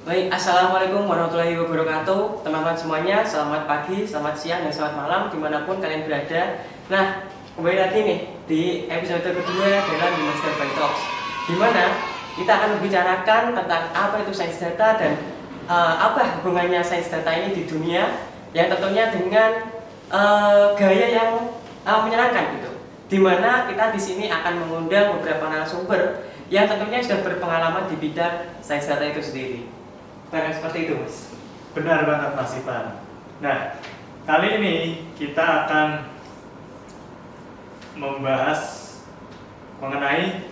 Baik, Assalamualaikum warahmatullahi wabarakatuh. Teman-teman semuanya, selamat pagi, selamat siang, dan selamat malam dimanapun kalian berada. Nah, kembali lagi nih di episode kedua dalam Master by Talks, dimana kita akan membicarakan tentang apa itu sains data dan apa hubungannya sains data ini di dunia, yang tentunya dengan gaya yang menyenangkan gitu. Dimana kita di sini akan mengundang beberapa narasumber yang tentunya sudah berpengalaman di bidang sains data itu sendiri. Barang seperti itu, Mas. Benar banget Mas Ivan. Nah, kali ini kita akan membahas mengenai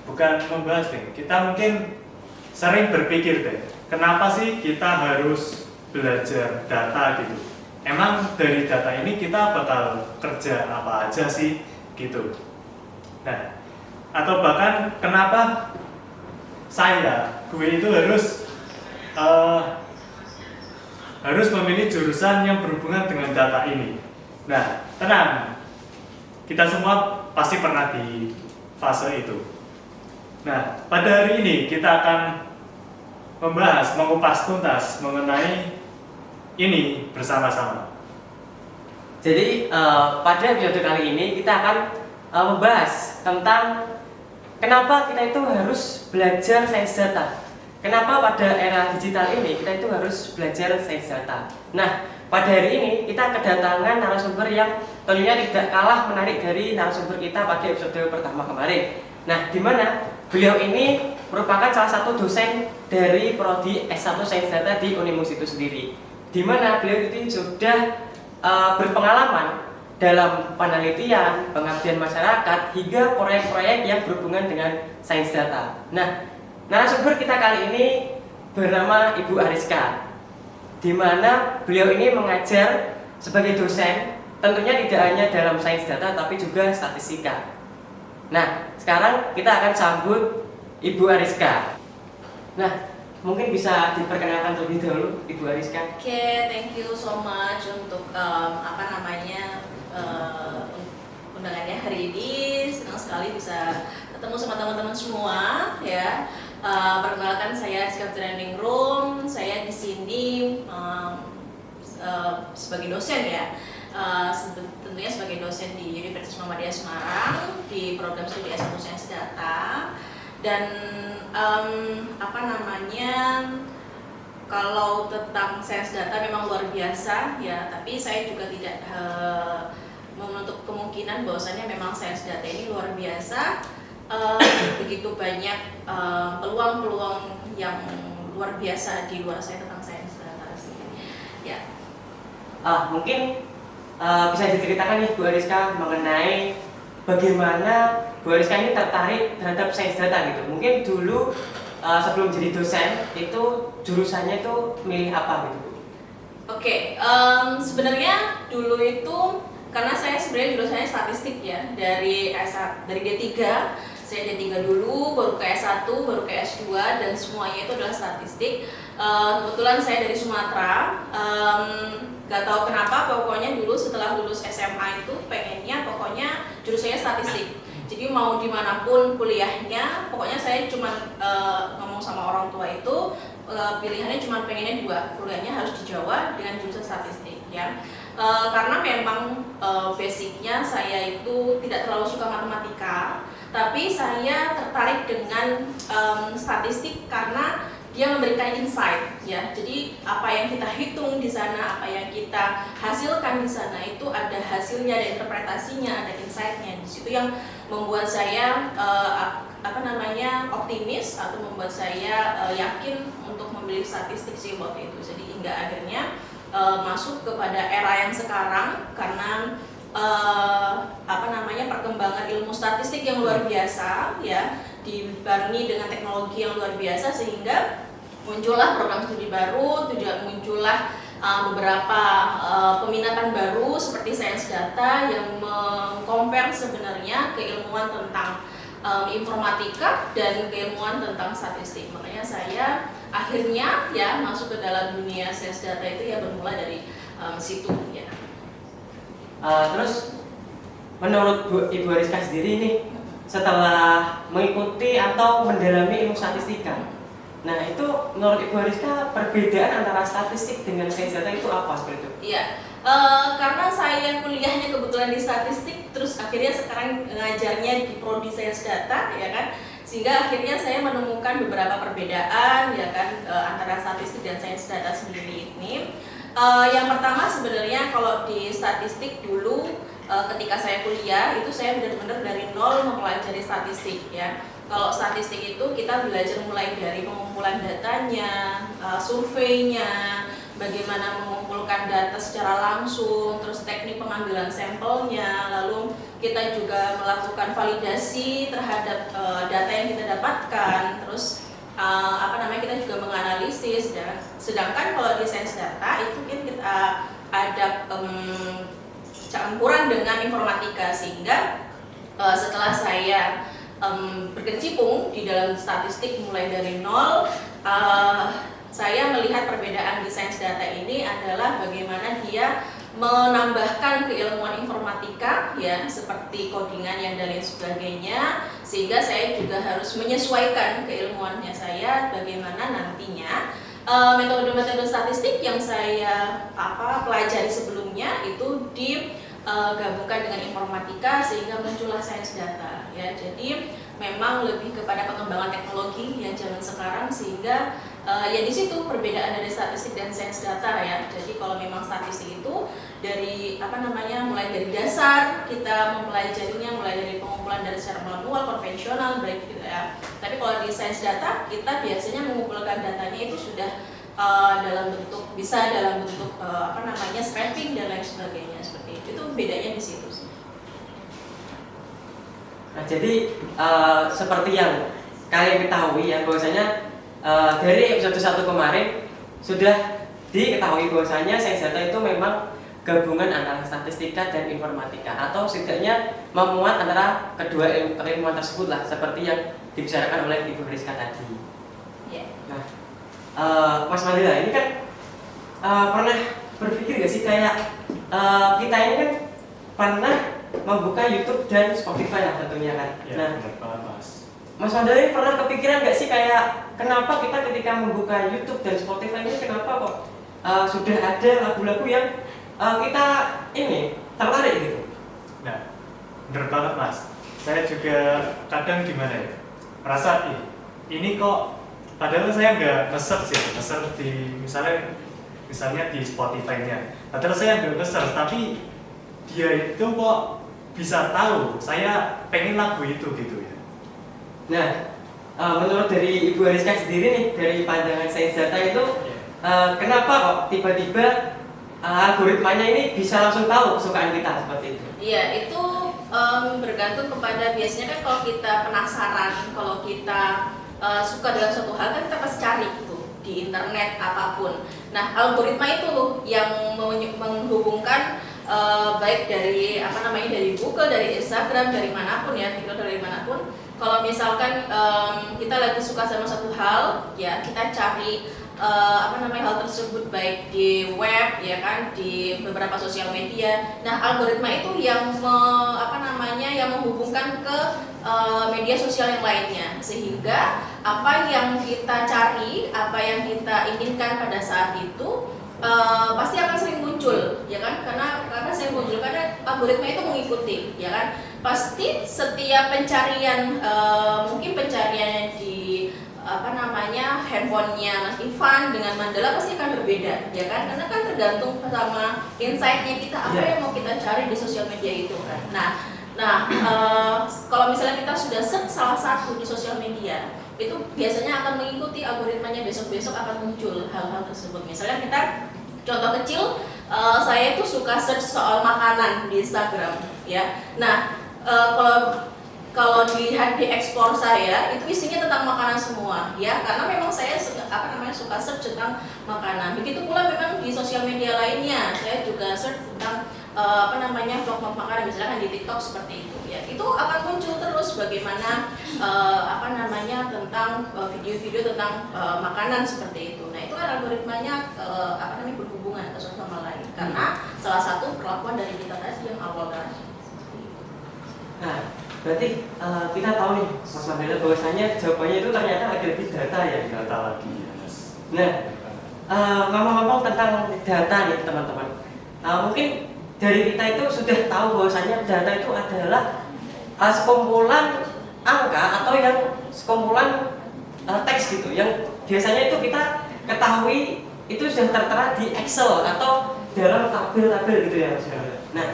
bukan membahas deh. Kita mungkin sering berpikir deh, kenapa sih kita harus belajar data gitu? Emang dari data ini kita bakal kerja apa aja sih gitu? Nah, atau bahkan kenapa gue itu harus memilih jurusan yang berhubungan dengan data ini. Nah, tenang, kita semua pasti pernah di fase itu. Nah, pada hari ini kita akan mengupas tuntas mengenai ini bersama-sama. Jadi pada episode kali ini kita akan membahas tentang kenapa kita itu harus belajar sains data. Kenapa pada era digital ini kita itu harus belajar sains data. Nah, pada hari ini kita kedatangan narasumber yang tentunya tidak kalah menarik dari narasumber kita pada episode pertama kemarin. Nah, di mana beliau ini merupakan salah satu dosen dari prodi S1 Sains Data di Unimus itu sendiri. Di mana beliau itu sudah berpengalaman dalam penelitian, pengabdian masyarakat, hingga proyek-proyek yang berhubungan dengan sains data. Nah, narasumber kita kali ini bernama Ibu Ariska, di mana beliau ini mengajar sebagai dosen, tentunya tidak hanya dalam sains data, tapi juga statistika. Nah, sekarang kita akan sambut Ibu Ariska. Nah, mungkin bisa diperkenalkan terlebih dahulu, Ibu Ariska. Oke, thank you so much untuk undangannya hari ini. Senang sekali bisa ketemu sama teman-teman semua ya. Perkenalkan, saya Ariska Room. Saya di sini sebagai dosen ya. Tentunya sebagai dosen di Universitas Muhammadiyah Semarang di program studi S1 Sains Data. Dan kalau tentang sains data memang luar biasa ya, tapi saya juga tidak menutup kemungkinan bahwasannya memang sains data ini luar biasa. Begitu banyak peluang-peluang yang luar biasa di luar saya tentang sains data ya. Mungkin bisa diceritakan nih Bu Ariska mengenai bagaimana Bu Ariska ini tertarik terhadap sains data gitu. Mungkin dulu sebelum jadi dosen itu jurusannya itu milih apa gitu? Oke, sebenarnya dulu itu karena saya sebenarnya jurusannya statistik ya, dari D3 saya D3 dulu, baru ke S1, baru ke S2, dan semuanya itu adalah statistik. Kebetulan saya dari Sumatera, gak tahu kenapa pokoknya dulu setelah lulus SMA itu pengennya pokoknya jurusannya statistik. Jadi mau dimanapun kuliahnya, pokoknya saya cuma ngomong sama orang tua itu pilihannya cuma pengennya dua, kuliahnya harus di Jawa dengan jurusan statistik ya. Karena memang basicnya saya itu tidak terlalu suka matematika, tapi saya tertarik dengan statistik karena dia memberikan insight ya. Jadi apa yang kita hitung di sana, apa yang kita hasilkan di sana itu ada hasilnya, ada interpretasinya, ada insight-nya. Di situ yang membuat saya optimis atau membuat saya yakin untuk memilih statistik sih waktu itu. Jadi hingga akhirnya masuk kepada era yang sekarang karena perkembangan ilmu statistik yang luar biasa ya, dibarengi dengan teknologi yang luar biasa, sehingga muncullah program studi baru, muncullah beberapa peminatan baru seperti sains data yang mengcompare sebenarnya keilmuan tentang informatika dan keilmuan tentang statistik. Makanya saya akhirnya ya masuk ke dalam dunia sains data itu ya bermula dari situ ya. Terus menurut Ibu Ariska sendiri nih, setelah mengikuti atau mendalami ilmu statistika, Nah itu menurut Ibu Hariska perbedaan antara statistik dengan sains data itu apa seperti itu? Iya, karena saya kuliahnya kebetulan di statistik, terus akhirnya sekarang ngajarnya di prodi sains data, ya kan, sehingga akhirnya saya menemukan beberapa perbedaan, ya kan, antara statistik dan sains data sendiri ini. Yang pertama sebenarnya kalau di statistik dulu, ketika saya kuliah itu saya benar-benar dari nol mempelajari statistik, ya. Kalau statistik itu kita belajar mulai dari pengumpulan datanya, surveinya, bagaimana mengumpulkan data secara langsung, terus teknik pengambilan sampelnya, lalu kita juga melakukan validasi terhadap data yang kita dapatkan, terus kita juga menganalisis. Sedangkan kalau di sains data itu kan kita ada campuran dengan informatika, sehingga setelah saya berkecimpung di dalam statistik mulai dari nol, saya melihat perbedaan di sains data ini adalah bagaimana dia menambahkan keilmuan informatika, ya, seperti codingan yang dan lain sebagainya, sehingga saya juga harus menyesuaikan keilmuannya saya bagaimana nantinya metode-metode statistik yang saya pelajari sebelumnya itu digabungkan dengan informatika sehingga muncullah sains data, ya. Jadi memang lebih kepada pengembangan teknologi yang zaman sekarang, sehingga ya di situ perbedaan dari statistik dan sains data, ya. Jadi kalau memang statistik itu dari mulai dari dasar kita mempelajarinya mulai dari pengumpulan dari secara manual konvensional baik gitu, ya. Tapi kalau di sains data kita biasanya mengumpulkan datanya itu sudah dalam bentuk scraping dan lain sebagainya, seperti itu. Itu bedanya di situ sih. Nah jadi seperti yang kalian ketahui ya bahwasanya dari episode 1 kemarin sudah diketahui bahwasanya sains data itu memang gabungan antara statistika dan informatika, atau setidaknya memuat antara kedua ilmuwan tersebut lah, seperti yang dibicarakan oleh Ibu Hariska tadi. Yeah. Nah, Mas Mandela ini kan pernah berpikir gak sih kayak kita ini kan pernah membuka YouTube dan Spotify lah tentunya kan. Ya, nah, benar banget, Mas. Mas Mandela ini pernah kepikiran gak sih kayak kenapa kita ketika membuka YouTube dan Spotify ini kenapa kok sudah ada lagu-lagu yang kita ini tertarik gitu? Nah, benar banget, Mas. Saya juga kadang gimana ya, merasa ini kok padahal saya nggak nge-search di misalnya di Spotify-nya. Padahal saya nggak nge-search, tapi dia itu kok bisa tahu saya pengen lagu itu gitu ya. Nah, menurut dari Ibu Hariska sendiri nih, dari pandangan sains data itu kenapa kok tiba-tiba algoritmanya ini bisa langsung tahu kesukaan kita seperti itu? Iya, itu bergantung kepada, biasanya kan kalau kita penasaran, kalau kita suka dengan suatu hal kan kita pasti cari gitu di internet apapun. Nah, algoritma itu loh yang menghubungkan baik dari dari Google, dari Instagram, dari manapun ya, TikTok, dari manapun. Kalau misalkan kita lagi suka sama satu hal, ya kita cari hal tersebut baik di web, ya kan, di beberapa sosial media. Nah, algoritma itu yang yang menghubungkan ke media sosial yang lainnya, sehingga apa yang kita cari, apa yang kita inginkan pada saat itu pasti akan sering muncul, ya kan? Karena sering muncul, karena algoritma itu mengikuti, ya kan? Pasti setiap pencarian, mungkin pencariannya di handphonenya Mas Ivan dengan Mandala pasti akan berbeda, ya kan? Karena kan tergantung sama insight-nya kita, apa yang mau kita cari di sosial media itu kan. Nah, kalau misalnya kita sudah search salah satu di sosial media, itu biasanya akan mengikuti algoritmanya, besok-besok akan muncul hal-hal tersebut. Misalnya kita contoh kecil, saya itu suka search soal makanan di Instagram, ya. Nah, kalau dilihat di ekspor saya itu isinya tentang makanan semua, ya, karena memang saya suka search tentang makanan. Begitu pula memang di sosial media lainnya, saya juga search tentang vlog makanan, misalkan di TikTok seperti itu, ya. Itu akan muncul terus bagaimana tentang video-video tentang makanan seperti itu. Nah, itu kan algoritmanya berhubungan satu sama lain, karena salah satu perlakuan dari kita tadi yang awal tadi. Nah, Berarti kita tahu nih Mas Mandela bahwasanya jawabannya itu ternyata lagi lebih data ya. Data lagi ya Mas. Nah, ngomong-ngomong tentang data nih teman-teman, mungkin dari kita itu sudah tahu bahwasanya data itu adalah sekumpulan angka atau yang sekumpulan teks gitu, yang biasanya itu kita ketahui itu sudah tertera di Excel atau dalam tabel-tabel gitu ya Mas. Nah,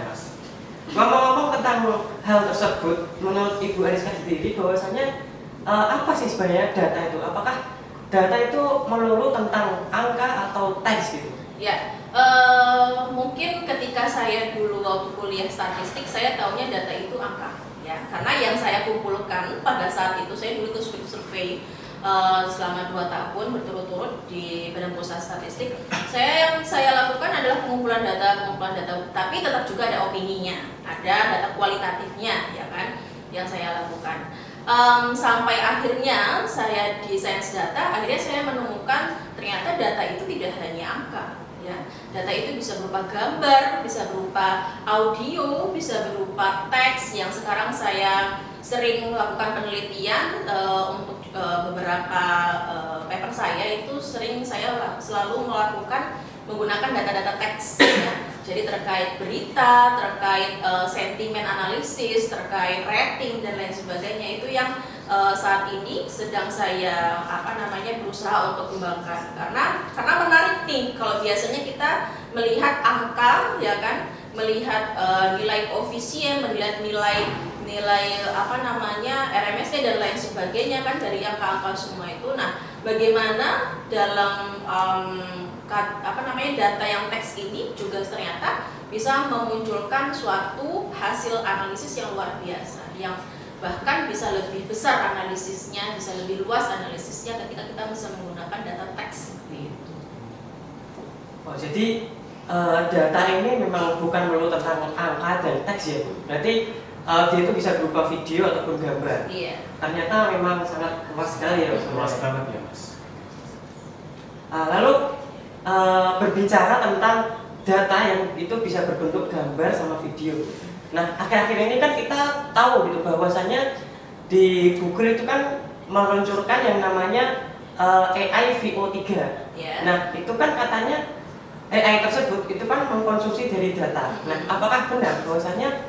ngomong-ngomong tentang hal tersebut, menurut Ibu Ariska sendiri bahwasanya apa sih sebenarnya data itu? Apakah data itu melulu tentang angka atau teks gitu? Ya, mungkin ketika saya dulu waktu kuliah statistik, saya taunya data itu angka, ya. Karena yang saya kumpulkan pada saat itu, saya dulu ikut survei selama 2 tahun berturut-turut di Badan Pusat Statistik. Yang saya lakukan adalah pengumpulan data, tapi tetap juga ada opininya, ada data kualitatifnya, ya kan, yang saya lakukan. Sampai akhirnya saya di Sains Data, akhirnya saya menemukan ternyata data itu tidak hanya angka. Ya, data itu bisa berupa gambar, bisa berupa audio, bisa berupa teks. Yang sekarang saya sering melakukan penelitian untuk beberapa paper saya itu saya selalu melakukan menggunakan data-data teks. Ya. Jadi terkait berita, terkait sentimen analisis, terkait rating dan lain sebagainya, itu yang saat ini sedang saya berusaha untuk kembangkan. Karena menarik nih, kalau biasanya kita melihat angka, ya kan, melihat nilai koefisien, melihat nilai RMS-nya dan lain sebagainya kan dari angka-angka semua itu. Nah, bagaimana dalam data yang teks ini juga ternyata bisa memunculkan suatu hasil analisis yang luar biasa, yang bahkan bisa lebih besar analisisnya, bisa lebih luas analisisnya ketika kita bisa menggunakan data teks seperti itu. Oh, jadi data ini memang bukan melulu tentang angka dan teks ya Bu. Berarti dia itu bisa berupa video ataupun gambar. Iya. Ternyata memang sangat luas sekali ya Mas. Luas banget ya Mas. Lalu berbicara tentang data yang itu bisa berbentuk gambar sama video. Nah, akhir-akhir ini kan kita tahu gitu bahwasanya di Google itu kan meluncurkan yang namanya AI VO3. Yeah. Nah, itu kan katanya AI tersebut itu kan mengkonsumsi dari data. Nah, apakah benar bahwasanya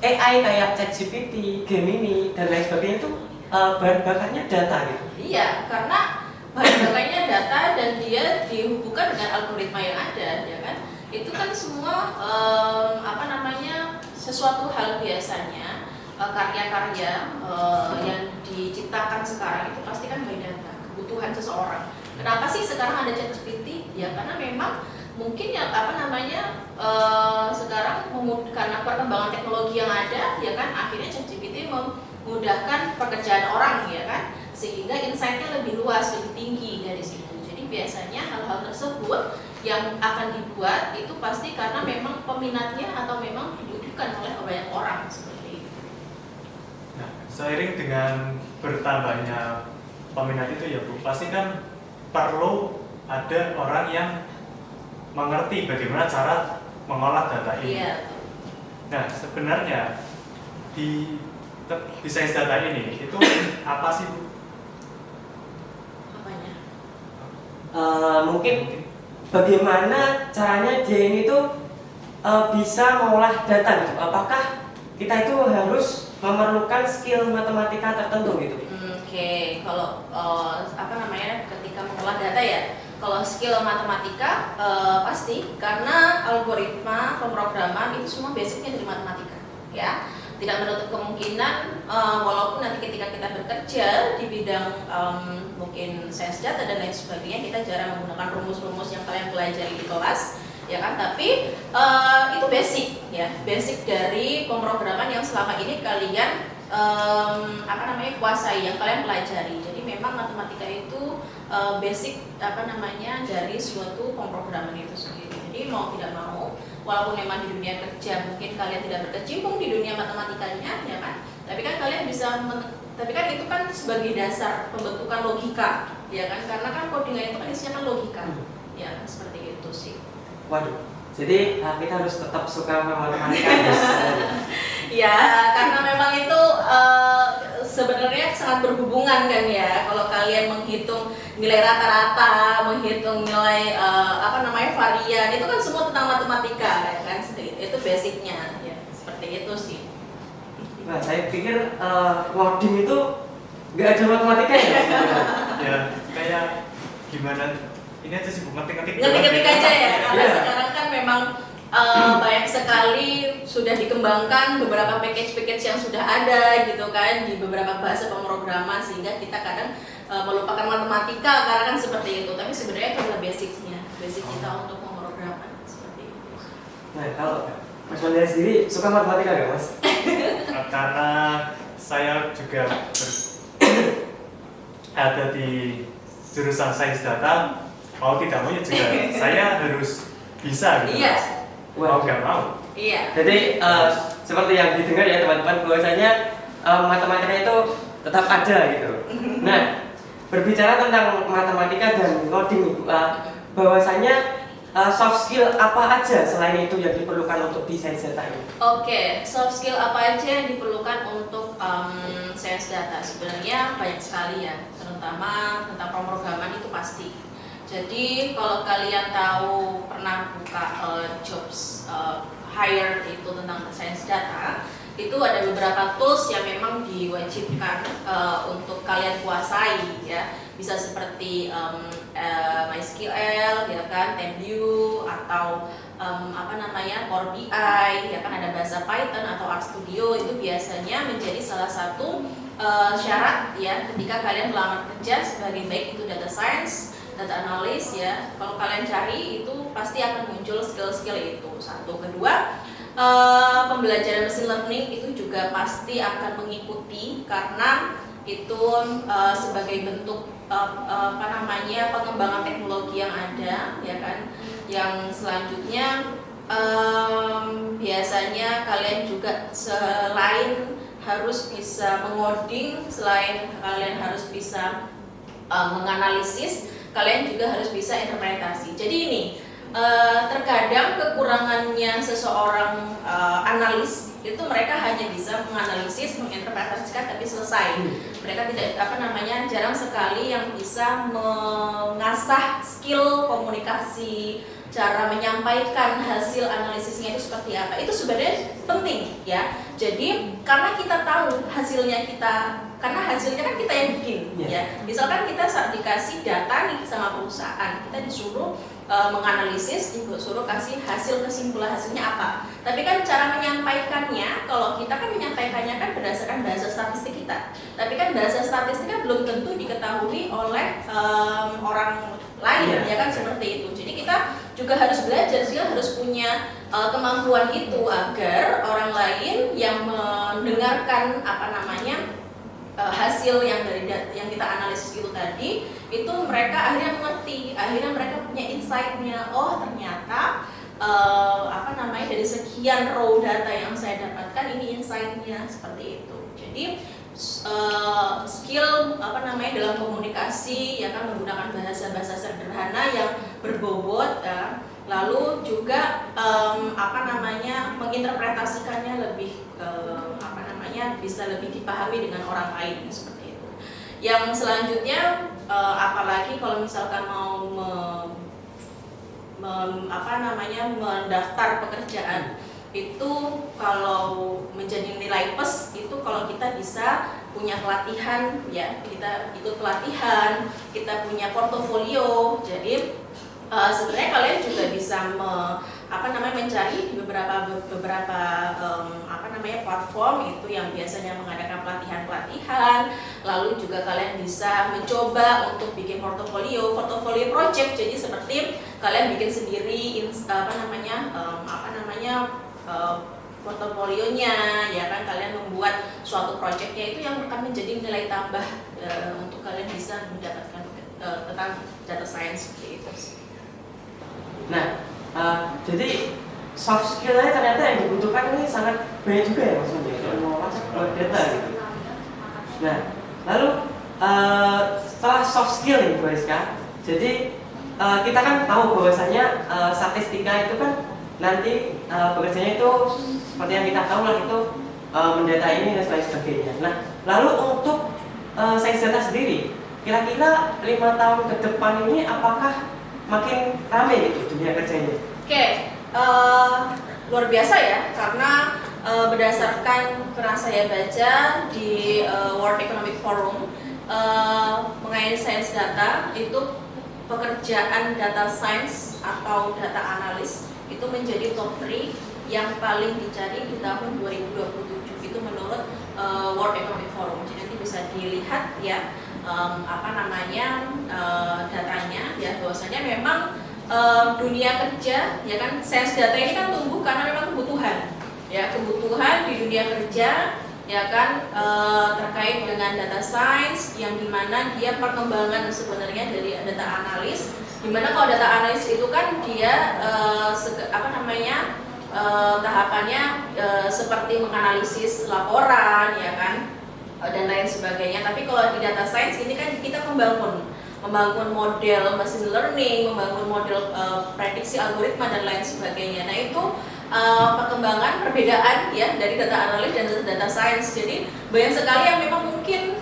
AI kayak ChatGPT, Gemini dan lain sebagainya itu bahan bakarnya data gitu? Iya, karena bahan bakarnya data dan dia dihubungkan dengan algoritma yang ada, ya kan? Itu kan semua sesuatu hal biasanya karya-karya yang diciptakan sekarang itu pasti kan by data, kebutuhan seseorang. Kenapa sih sekarang ada ChatGPT? Ya karena memang mungkin sekarang karena perkembangan teknologi yang ada, ya kan, akhirnya ChatGPT memudahkan pekerjaan orang, ya kan, sehingga insight-nya lebih luas, lebih tinggi dari situ. Jadi biasanya hal-hal tersebut yang akan dibuat itu pasti karena memang peminatnya atau memang dibutuhkan oleh banyak orang seperti itu. Nah, seiring dengan bertambahnya peminat itu ya Bu, pasti kan perlu ada orang yang mengerti bagaimana cara mengolah data ini. Iya. Nah, sebenarnya di sains data ini itu apa sih Bu? Apanya? Mungkin bagaimana caranya dia ini tuh bisa mengolah data gitu. Apakah kita itu harus memerlukan skill matematika tertentu gitu? Oke, kalau ketika mengolah data ya, kalau skill matematika pasti, karena algoritma pemrograman itu semua basicnya dari matematika, ya. Tidak menutup kemungkinan walaupun nanti ketika kita bekerja di bidang mungkin sains data dan lain sebagainya, kita jarang menggunakan rumus-rumus yang kalian pelajari di kelas, ya kan, tapi itu basic, ya, basic dari pemrograman yang selama ini kalian kuasai, yang kalian pelajari. Jadi memang matematika itu basic dari suatu pemrograman itu sendiri. Jadi mau tidak mau, walaupun memang di dunia kerja mungkin kalian tidak berkecimpung di dunia matematikanya, ya kan, tapi kan kalian bisa tapi kan itu kan sebagai dasar pembentukan logika, ya kan, karena kan codingan itu kan isinya kan logika, ya kan, seperti itu sih. Waduh, jadi kita harus tetap suka sama matematika. Ya, karena memang itu sebenarnya sangat berhubungan kan ya. Kalau kalian menghitung nilai rata-rata, menghitung nilai varian, itu kan semua tentang matematika ya kan. Itu basicnya ya, seperti itu sih. Nah, saya pikir ngoding itu nggak ada matematika ya? Ya, kayak gimana? Ini aja sih ngetik-ngetik. Ngetik-ngetik aja ya, karena Iya. sekarang kan memang banyak sekali sudah dikembangkan beberapa package-package yang sudah ada gitu kan di beberapa bahasa pemrograman, sehingga kita kadang melupakan matematika karena kan seperti itu. Tapi sebenarnya itu adalah basic kita untuk pemrograman seperti itu. Nah, kalau Mas Mandiri sendiri suka matematika nggak, Mas? Karena saya juga ada di jurusan sains data, mau tidak mau ya juga saya harus bisa gitu. Iya. Mas. Mau nggak mau. Iya. Jadi seperti yang didengar ya teman-teman, bahwasanya matematika itu tetap ada gitu. Nah, berbicara tentang matematika dan coding, bahwasanya soft skill apa aja selain itu yang diperlukan untuk desain data ini? Oke, soft skill apa aja yang diperlukan untuk sains data? Sebenarnya banyak sekali ya, terutama tentang pemrograman itu pasti. Jadi kalau kalian tahu pernah buka jobs hire itu tentang sains data, itu ada beberapa tools yang memang diwajibkan untuk kalian kuasai ya. Bisa seperti MySQL ya kan, TabView atau Power BI ya kan, ada bahasa Python atau RStudio. Itu biasanya menjadi salah satu syarat ya ketika kalian melamar kerja sebagai baik itu data science, data analis ya. Kalau kalian cari itu pasti akan muncul skill-skill itu. Satu, kedua, pembelajaran machine learning itu juga pasti akan mengikuti karena itu sebagai bentuk pengembangan teknologi yang ada ya kan. Yang selanjutnya biasanya kalian juga selain harus bisa mengoding, selain kalian harus bisa menganalisis, kalian juga harus bisa interpretasi. Jadi ini terkadang kekurangannya seseorang analis itu mereka hanya bisa menganalisis, menginterpretasikan tapi selesai. Mereka tidak jarang sekali yang bisa mengasah skill komunikasi, cara menyampaikan hasil analisisnya itu seperti apa. Itu sebenarnya penting ya. Jadi karena kita tahu hasilnya karena hasilnya kan kita yang bikin ya. Misalkan kita saat dikasih data nih sama perusahaan, kita disuruh menganalisis, disuruh kasih hasil kesimpulan hasilnya apa. Tapi kan cara menyampaikannya, kalau kita kan menyampaikannya kan berdasarkan bahasa statistik kita. Tapi kan bahasa statistik kan belum tentu diketahui oleh orang lain ya kan, seperti itu. Jadi kita juga harus belajar sih, harus punya kemampuan itu agar orang lain yang mendengarkan hasil yang kita analisis itu tadi, itu mereka akhirnya mengerti, akhirnya mereka punya insight-nya. Oh ternyata dari sekian raw data yang saya dapatkan ini insight-nya seperti itu. Jadi skill dalam komunikasi ya kan, menggunakan bahasa-bahasa sederhana yang berbobot ya. Lalu juga menginterpretasikannya lebih bisa lebih dipahami dengan orang lain seperti itu. Yang selanjutnya apalagi kalau misalkan mau mendaftar pekerjaan, itu kalau menjadi nilai plus itu kalau kita bisa punya pelatihan ya, kita ikut pelatihan, kita punya portofolio. Jadi sebenarnya kalian juga bisa mencari di beberapa platform itu yang biasanya mengadakan pelatihan, lalu juga kalian bisa mencoba untuk bikin portofolio project. Jadi seperti kalian bikin sendiri portofolionya ya kan, kalian membuat suatu projectnya, itu yang akan menjadi nilai tambah untuk kalian bisa mendapatkan tentang data science seperti itu. Nah, jadi soft skill-nya ternyata yang dibutuhkan ini sangat banyak juga ya Mas Mundi, kalau mau masuk buat data gitu. Nah, lalu setelah soft skill nih Bu Rizka, jadi kita kan tahu bahwasanya statistika itu kan nanti bekerjanya itu seperti yang kita tahu lah, itu mendata ini dan lain sebagainya. Nah, lalu untuk sains data sendiri, kira-kira 5 tahun ke depan ini apakah makin ramai gitu dunia kerjanya? Oke, luar biasa ya, karena berdasarkan pernah saya baca di World Economic Forum mengenai sains data, itu pekerjaan data science atau data analis itu menjadi top 3 yang paling dicari di tahun 2027 itu menurut World Economic Forum. Jadi nanti bisa dilihat ya datanya ya, bahwasanya memang dunia kerja ya kan, sains data ini kan tumbuh karena memang kebutuhan di dunia kerja ya kan, terkait dengan data science yang dimana dia perkembangan sebenarnya dari data analis, dimana kalau data analis itu kan dia tahapannya seperti menganalisis laporan ya kan, dan lain sebagainya. Tapi kalau di data science ini kan kita membangun model machine learning, membangun model prediksi algoritma dan lain sebagainya. Nah itu perkembangan perbedaan ya dari data analis dan data science. Jadi banyak sekali yang memang mungkin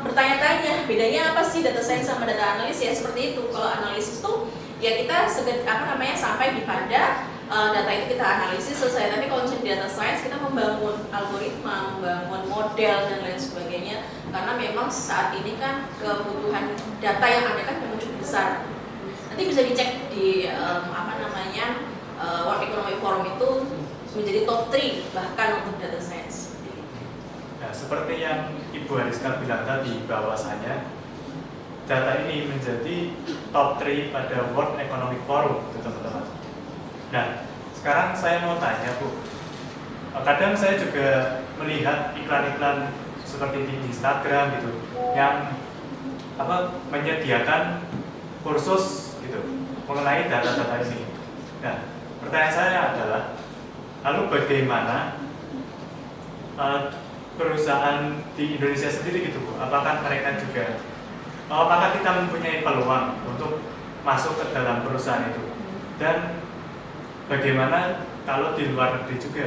bertanya-tanya bedanya apa sih data science sama data analis ya, seperti itu. Kalau analisis tuh ya kita sampai di pada data itu kita analisis selesai. Tapi kalau misalnya di data science kita membangun algoritma, membangun model dan lain sebagainya, karena memang saat ini kan kebutuhan data yang ada kan memang cukup besar. Nanti bisa dicek di World Economic Forum itu menjadi top 3 bahkan untuk data science. Nah, seperti yang Ibu Hariska bilang tadi, bahwasanya data ini menjadi top 3 pada World Economic Forum, teman-teman. Nah, sekarang saya mau tanya Bu, kadang saya juga melihat iklan-iklan seperti di Instagram gitu, yang menyediakan kursus gitu mengenai data-data ini. Nah, pertanyaan saya adalah, lalu bagaimana perusahaan di Indonesia sendiri gitu Bu? Apakah kita mempunyai peluang untuk masuk ke dalam perusahaan itu? Dan bagaimana kalau di luar negeri juga?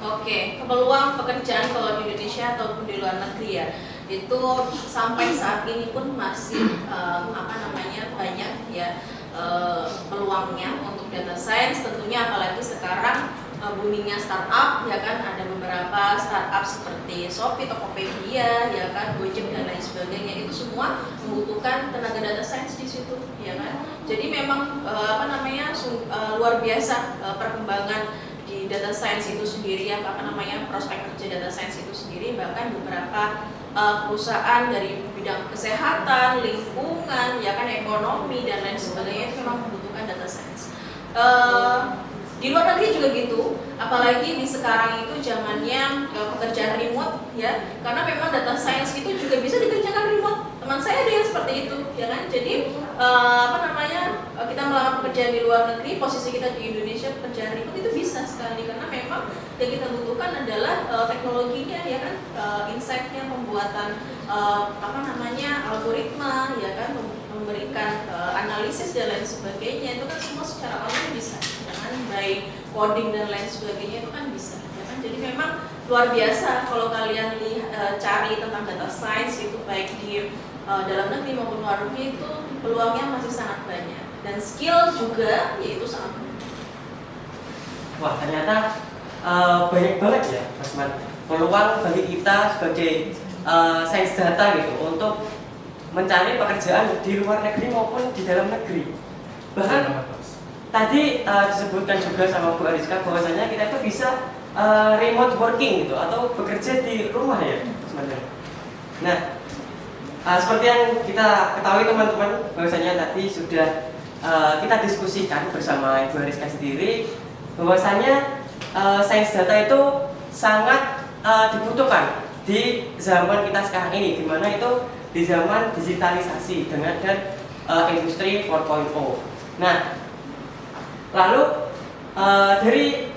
Oke, peluang pekerjaan kalau di Indonesia ataupun di luar negeri ya, itu sampai saat ini pun masih banyak ya peluangnya untuk data science tentunya, apalagi sekarang boomingnya startup ya kan, ada beberapa startup seperti Shopee, Tokopedia ya kan, Gojek dan lain sebagainya, itu semua membutuhkan tenaga data science di situ ya kan. Jadi memang luar biasa perkembangan di data science itu sendiri ya, prospek kerja data science itu sendiri. Bahkan beberapa perusahaan dari bidang kesehatan, lingkungan, ya kan, ekonomi dan lain sebagainya itu memang membutuhkan data science. Di luar negeri juga gitu, apalagi di sekarang itu zamannya pekerjaan remote ya, karena memang data science itu juga bisa dikerjakan remote. Teman saya ada yang seperti itu, ya kan? Jadi kita melamar pekerjaan di luar negeri, posisi kita di Indonesia pekerjaan remote itu bisa sekali, karena memang yang kita butuhkan adalah teknologinya, ya kan? Insight-nya, pembuatan algoritma, ya kan? Memberikan analisis dan lain sebagainya, itu kan semua secara online bisa. By coding dan lain sebagainya itu kan bisa ya kan. Jadi memang luar biasa kalau kalian cari tentang data science itu baik di dalam negeri maupun luar negeri, itu peluangnya masih sangat banyak dan skill juga yaitu sangat banyak. Wah, ternyata banyak banget ya Mas Man, peluang bagi kita sebagai sains data gitu untuk mencari pekerjaan di luar negeri maupun di dalam negeri. Bahkan tadi disebutkan juga sama Bu Hariska bahwasanya kita itu bisa remote working gitu atau bekerja di rumah ya sebenarnya. Nah, seperti yang kita ketahui teman-teman, bahwasanya tadi sudah kita diskusikan bersama Ibu Hariska sendiri bahwasanya sains data itu sangat dibutuhkan di zaman kita sekarang ini, di mana itu di zaman digitalisasi dan industri 4.0. Nah, lalu dari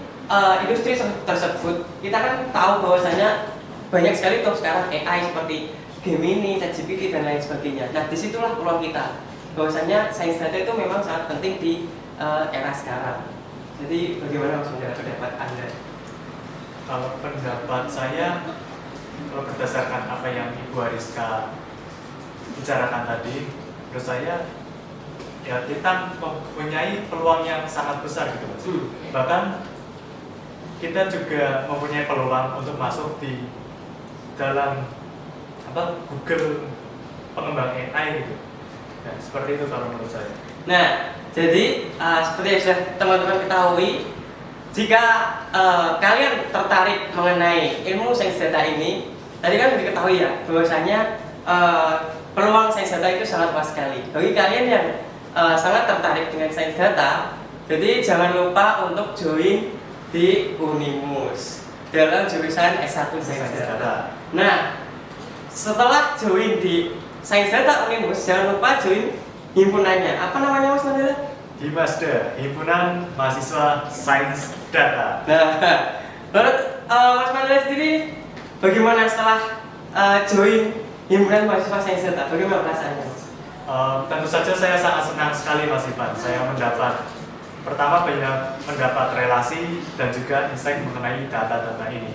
industri tersebut kita kan tahu bahwasanya banyak sekali tuh sekarang AI seperti Gemini, ChatGPT dan lain sebagainya. Nah, disitulah peluang kita bahwasanya sains data itu memang sangat penting di era sekarang. Jadi bagaimana Mas Mendara pendapat Anda? Kalau pendapat saya, kalau berdasarkan apa yang Ibu Ariska bicarakan tadi, menurut saya ya kita mempunyai peluang yang sangat besar gitu Mas. Bahkan kita juga mempunyai peluang untuk masuk di dalam Google pengembang AI gitu. Nah, seperti itu kalau menurut saya. Nah, jadi seperti yang sudah teman-teman ketahui, jika kalian tertarik mengenai ilmu sains data ini, tadi kan sudah diketahui ya, bahwasanya peluang sains data itu sangat luas sekali. Bagi kalian yang sangat tertarik dengan sains data, jadi jangan lupa untuk join di Unimus dalam jurusan S1 sains data. Nah, setelah join di sains data Unimus, jangan lupa join himpunannya. Apa namanya Mas Mandala? Himasda, Himpunan Mahasiswa Sains Data. Nah, menurut Mas Mandala sendiri, bagaimana setelah join himpunan mahasiswa sains data? Bagaimana perasaannya, Mas? Tentu saja saya sangat senang sekali Mas Ivan. Saya pertama banyak mendapat relasi dan juga insight mengenai data-data ini.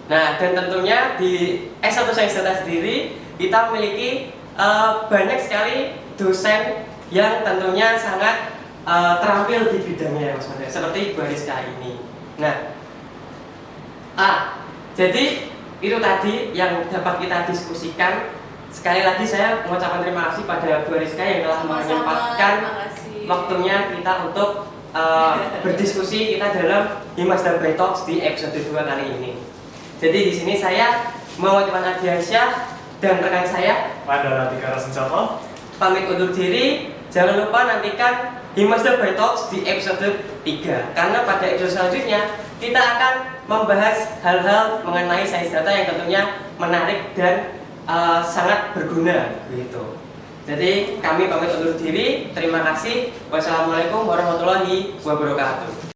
Nah, dan tentunya di S1 sains data sendiri kita memiliki banyak sekali dosen yang tentunya sangat terampil di bidangnya, Mas Mandala, seperti Bu Ariska ini. Nah, jadi itu tadi yang dapat kita diskusikan. Sekali lagi saya mengucapkan terima kasih pada Bu Ariska yang telah menyempatkan waktunya kita untuk berdiskusi kita dalam Himasda By Talks di episode 2 kali ini. Jadi di sini saya mengucapkan Adiansyah dan rekan saya Mandala Tika Rasenjoko pamit undur diri. Jangan lupa nantikan Himasda By Talks di episode 3, karena pada episode selanjutnya kita akan membahas hal-hal mengenai sains data yang tentunya menarik dan sangat berguna gitu. Jadi kami pamit undur diri. Terima kasih. Wassalamualaikum warahmatullahi wabarakatuh.